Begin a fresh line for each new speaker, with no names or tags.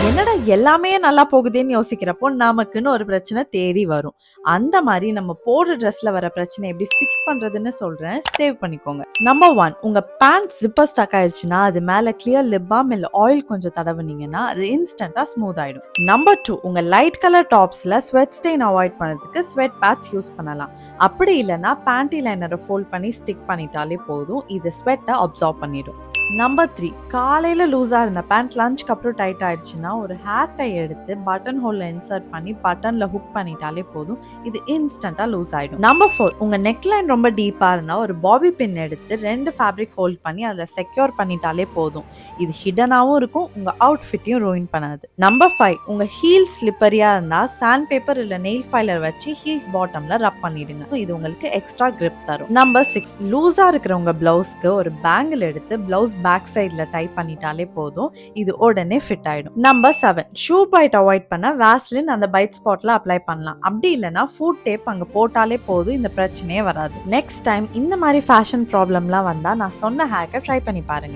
என்னடா எல்லாமே நல்லா போகுதேன்னு யோசிக்கிறப்போ நமக்குன்னு ஒரு பிரச்சனை தேடி வரும். அந்த மாதிரி நம்ம போடுற ட்ரெஸ்ல வர பிரச்சனை எப்படி ஃபிக்ஸ் பண்றதுன்னு சொல்றேன். சேவ் பண்ணிக்கோங்க. நம்பர் 1, உங்க பேண்ட் ஜிப்பர் ஸ்டக் ஆயிடுச்சுன்னா அது மேல கிளியர் லிப் பாம் இல்ல ஆயில் கொஞ்சம் தடவுனீங்கன்னா அது இன்ஸ்டன்டா ஸ்மூத் ஆயிடும். நம்பர் 2, உங்க லைட் கலர் டாப்ஸ்ல ஸ்வெட் ஸ்டெயின் அவாய்ட் பண்ணதுக்கு ஸ்வெட் பேட்ஸ் யூஸ் பண்ணலாம். அப்படி இல்லைன்னா பேண்டி லைனரை ஃபோல்ட் பண்ணி ஸ்டிக் பண்ணிட்டாலே போதும். இது ஸ்வெட்டை அப்சார்ப் பண்ணிடும். நம்பர் 3, காலையில லூஸா இருந்த பேண்ட் லஞ்சுக்கு அப்புறம் டைட் ஆயிடுச்சுன்னா ஒரு ஹேர் டை எடுத்து பட்டன் ஹோல்ல இன்சர்ட் பண்ணி பட்டன்ல ஹுக் பண்ணிட்டாலே போதும். இது இன்ஸ்டன்டா லூஸ் ஆயிடும். நம்பர் 4, உங்க நெக் லைன் ரொம்ப டீப்பா இருந்தா ஒரு பாபி பின் எடுத்து 2 ஃபேப்ரிக் ஹோல்ட் பண்ணி அதுல செக்யூர் பண்ணிட்டாலே போதும். இது ஹிடனாவும் இருக்கும், உங்க அவுட்ஃபிட்டையும் ரூயின் பண்ணாது. நம்பர் 5, உங்க ஹீல்ஸ் ஸ்லிப்பரியா இருந்தா சாண்ட் பேப்பர் இல்ல நெயில் ஃபைலர் வச்சு ஹீல்ஸ் பாட்டம்ல ரப் பண்ணிடுங்க. இது உங்களுக்கு எக்ஸ்ட்ரா கிரிப் தரும். நம்பர் 6, லூஸா இருக்கிற உங்க பிளவுஸ்க்கு ஒரு பேங்கிள் எடுத்து பிளவுஸ் பேக் சைட்ல டைப் பண்ணிட்டாலே போதும். இது உடனே ஃபிட் ஆயிடும். நம்பர் 7, ஷூ பைட் அவாய்ட் பண்ண வாஸ்லின் அந்த பைட் ஸ்பாட்ல அப்ளை பண்ணலாம். அப்படி இல்லைன்னா ஃபுட் டேப் அங்க போட்டாலே போதும். இந்த பிரச்சனையே வராது. நெக்ஸ்ட் டைம் இந்த மாதிரி ஃபேஷன் ப்ராப்ளம்லாம் வந்தா நான் சொன்ன ஹேக்கை ட்ரை பண்ணி பாருங்க.